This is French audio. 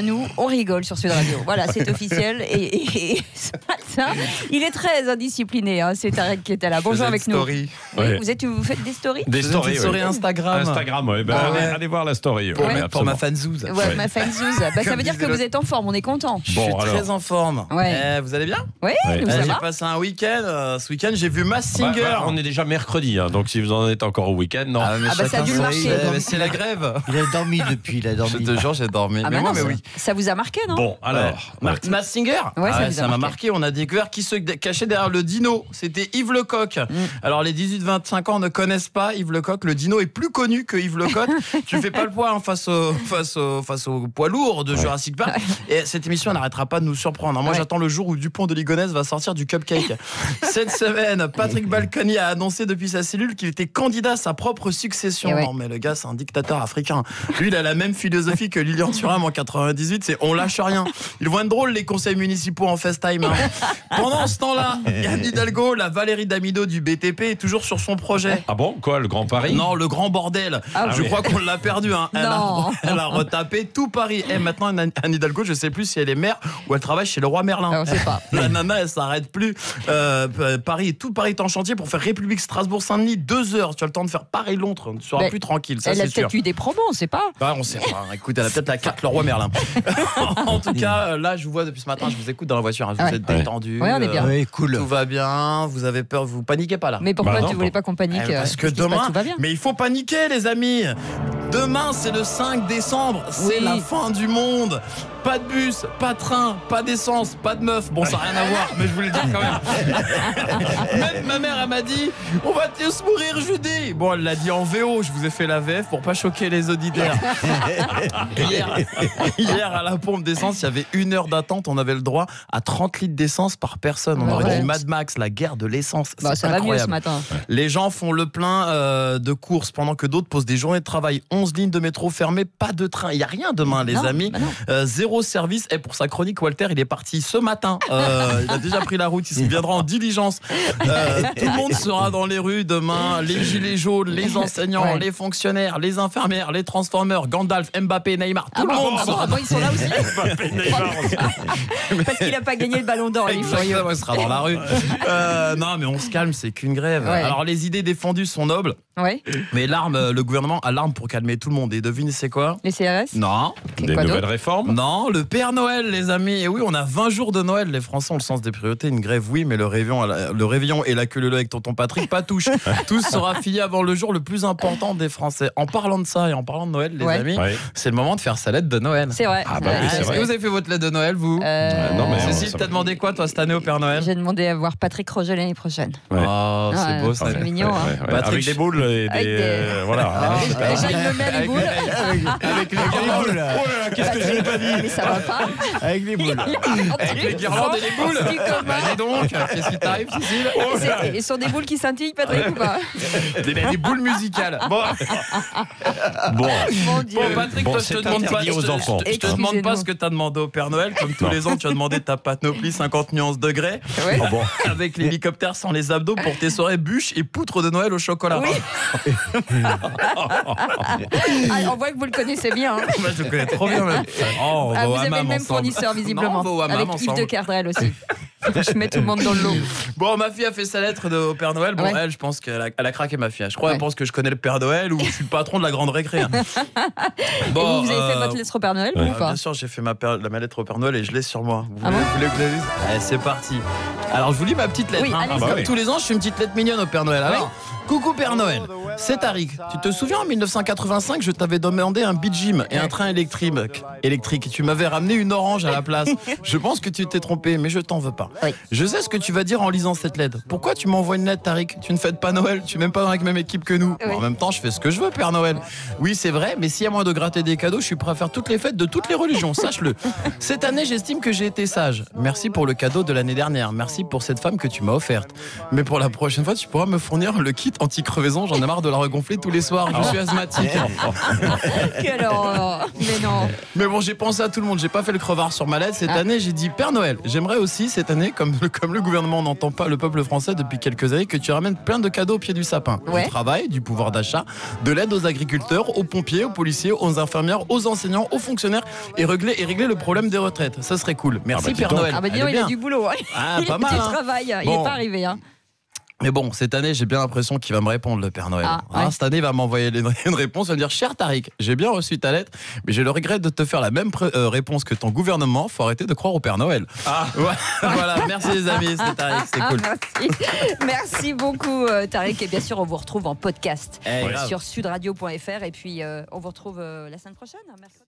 nous, on rigole sur Sud Radio. Voilà, c'est officiel. Et ce matin, il est très indiscipliné. Hein. C'est Tarek qui est là. Bonjour avec nous. Story. Oui, Ouais. vous faites des stories? Des stories, Story Instagram. Instagram, oui. Ben, allez voir la story. Pour, Ouais, pour ma absolument. fanzouze. Ouais, ma fanzouze. Ça Comme veut dire que disait vous êtes en forme, on est content. Je Bon, suis alors. très en forme. Ouais. Vous allez bien? Oui, Ouais. nous ça J'ai va. passé un week-end. Ce week-end, j'ai vu Mass Bah, Singer. bah, on est déjà mercredi, hein, donc si vous en êtes encore au week-end, non. mais Ah bah, ça a chacun dû le son marquer. rythme. Mais c'est la grève. Il a dormi depuis, il a Je dormi. te jure, j'ai dormi. Ah, mais bah moi, non, mais oui. ça vous a marqué, non? Bon, alors. ouais. Mass Singer. Ouais, ça vous a ça m'a marqué. marqué. On a découvert qui se cachait derrière le dino. C'était Yves Lecoq. Alors, les 18-25 ans ne connaissent pas Yves Lecoq. Le dino est plus connu que Yves Lecoq. Tu fais pas le poids hein, face au poids lourd de Jurassic Park. Et cette émission n'arrêtera pas de nous surprendre. Moi, Ouais. j'attends le jour où Dupont de Ligonnès va sortir du cupcake. Cette semaine, Patrick Balkany a annoncé depuis sa cellule qu'il était candidat à sa propre succession. Et ouais. Non, mais le gars, c'est un dictateur africain. Lui, il a la même philosophie que Lilian Thuram en 98. C'est on lâche rien. Ils vont être drôles, les conseils municipaux en FaceTime. Hein. Pendant ce temps-là, Yann Hidalgo, la Valérie Damido du BTP, est toujours sur son projet. Ah bon, quoi, le Grand Paris? Non, le grand bordel. Ah Je oui. crois qu'on l'a perdu. Hein. Non. Elle a retapé tout Paris. Et maintenant, Anne Hidalgo, je sais plus si elle est maire ou elle travaille chez le roi Merlin. Ah, on sait pas. La nana, elle s'arrête plus. Tout Paris est en chantier pour faire République Strasbourg-Saint-Denis 2 heures. Tu as le temps de faire Paris-Londres. Tu seras Mais plus tranquille, ça Elle a c'est sûr. peut-être eu des promos, on sait pas. Ah, on sait pas. Écoute, elle a peut-être la carte le roi Merlin. En tout cas, là, je vous vois depuis ce matin, je vous écoute dans la voiture. Hein. Vous Ouais. êtes détendu. Ouais, on est bien. Oui, cool. Tout va bien. Vous avez peur. Vous paniquez pas là. Mais pourquoi Bah non, tu voulais bon. pas qu'on panique? Parce que je dis pas, demain, tout va bien. mais il faut paniquer les amis. Demain c'est le 5 décembre, c'est Oui. la fin du monde. Pas de bus, pas de train, pas d'essence, pas de meuf. Bon, ça n'a rien à voir, mais je voulais le dire quand même. Même ma mère elle m'a dit on va tous mourir jeudi. Bon, elle l'a dit en VO, je vous ai fait la VF pour pas choquer les auditeurs. Hier à la pompe d'essence, il y avait 1 heure d'attente, on avait le droit à 30 litres d'essence par personne. On Bah aurait ouais. dit Mad Max, la guerre de l'essence. Bah, C'est ça va mieux ce incroyable. matin. Les gens font le plein de courses pendant que d'autres posent des journées de travail. 11 lignes de métro fermées, pas de train. Il n'y a rien demain, les Non, amis. bah non. Zéro service. Et pour sa chronique, Walter, il est parti ce matin. Il a déjà pris la route. Il viendra en diligence. Tout le monde sera dans les rues demain. Les gilets jaunes, les enseignants, Ouais. les fonctionnaires, les infirmières, les transformeurs, Gandalf, Mbappé, Neymar. Tout le monde sera ils sont là aussi. Parce qu'il a pas gagné le ballon d'or, il est furieux. Exactement, il sera dans la rue. Non, mais on se calme, c'est qu'une grève. Ouais. Alors, les idées défendues sont nobles, Ouais. mais le gouvernement a l'arme pour calmer tout le monde. Et devine, c'est quoi? Les CRS? Non. Et Des quoi nouvelles d'autre? réformes? Non, le Père Noël, les amis. Et oui, on a 20 jours de Noël. Les Français ont le sens des priorités. Une grève, oui, mais le réveillon et la queue leu avec tonton Patrick, pas touche. Tout sera fini avant le jour le plus important des Français. En parlant de ça et en parlant de Noël, les Ouais. amis, Ouais. c'est le moment de faire sa lettre de Noël. C'est vrai. Ah bah oui, c'est Est-ce vrai. que vous avez fait votre lettre de Noël, vous? Non, mais Cécile, ça t'as va. demandé quoi, toi, cette année au Père Noël? J'ai demandé à voir Patrick Roger l'année prochaine. Ouais. Oh, c'est Ouais, beau ça. c'est mignon. Hein. Patrick, Avec des boules et Avec des. des- Voilà. Déjà, il me met les boules. Avec les Oh là là, qu'est-ce que j'ai pas dit? Mais ça va pas. Avec les boules. Avec les guirlandes et les boules. C'est comme Bah, dis donc, qu'est-ce qui t'arrive, Cécile? Et sont des boules qui scintillent, Patrick, ou pas? Des boules musicales. Bon, Bon. Mon Dieu. bon Patrick, Bon, toi, je te c'est demande pas, interdit aux enfants. je te demande pas Excusez-nous. ce que t'as demandé au Père Noël. Comme tous Non. les ans, tu as demandé ta panoplie 50 nuances degrés Ouais. Oh bon. avec l'hélicoptère sans les abdos pour tes soirées bûches et poutres de Noël au chocolat. Oui. Ah, on voit que vous le connaissez bien. Hein. Moi, je le connais trop bien même. Oh, on Ah, va vous au avez hammam le même ensemble. fournisseur, visiblement. Non, on va au hammam avec Yves ensemble. de Kerdrel aussi. Je mets tout le monde dans le lot. Bon, ma fille a fait sa lettre au Père Noël. Bon, Ouais. elle, je pense qu'elle a craqué, ma fille. Je crois qu'elle Ouais. pense que je connais le Père Noël ou je suis le patron de la grande récré. Hein. Et vous avez fait votre lettre au Père Noël ou pas? Bien sûr, j'ai fait ma lettre au Père Noël et je l'ai sur moi. Vous Ah voulez, bon vous voulez que je la lise? Allez, c'est parti. Alors, je vous lis ma petite lettre. Oui, hein. allez-y. Ah bah Comme oui. tous les ans, je fais une petite lettre mignonne au Père Noël. Alors, coucou Père Noël, c'est Tariq. Tu te souviens, en 1985, je t'avais demandé un beat gym et un train électrique. Tu m'avais ramené une orange à la place. Je pense que tu t'es trompé, mais je t'en veux pas. Oui. Je sais ce que tu vas dire en lisant cette lettre. Pourquoi tu m'envoies une lettre, Tariq? Tu ne fêtes pas Noël, tu n'es même pas dans la même équipe que nous. Oui. En même temps, je fais ce que je veux, Père Noël. Oui, c'est vrai, mais s'il y a moyen de gratter des cadeaux, je suis prêt à faire toutes les fêtes de toutes les religions, sache-le. Cette année, j'estime que j'ai été sage. Merci pour le cadeau de l'année dernière. Merci pour cette femme que tu m'as offerte. Mais pour la prochaine fois, tu pourras me fournir le kit anti-crevaison. J'en ai marre de la regonfler tous les soirs. Je suis asthmatique. Quelle horreur. Mais non. Mais bon, j'ai pensé à tout le monde. J'ai pas fait le crevard sur ma lettre. Cette année, j'ai dit Père Noël. J'aimerais aussi cette année, comme le gouvernement n'entend pas le peuple français depuis quelques années, que tu ramènes plein de cadeaux au pied du sapin. Ouais. Du travail, du pouvoir d'achat, de l'aide aux agriculteurs, aux pompiers, aux policiers, aux infirmières, aux enseignants, aux fonctionnaires et régler le problème des retraites. Ça serait cool. Merci dis Père donc. Noël. Ah bah dis Elle donc, est il a bien. du boulot. Hein. Ah, Il pas a mal, du hein. travail. Il Bon. n'est pas arrivé. Hein. Mais bon, cette année, j'ai bien l'impression qu'il va me répondre, le Père Noël. Ah, ouais. Cette année, il va m'envoyer une réponse. Il va me dire, cher Tariq, j'ai bien reçu ta lettre, mais j'ai le regret de te faire la même réponse que ton gouvernement. Faut arrêter de croire au Père Noël. Ah. Ouais, voilà, merci les amis, c'était Tariq, c'était cool. Merci. Merci beaucoup, Tariq. Et bien sûr, on vous retrouve en podcast Eh, grave. sur sudradio.fr. Et puis, on vous retrouve la semaine prochaine. Mercredi.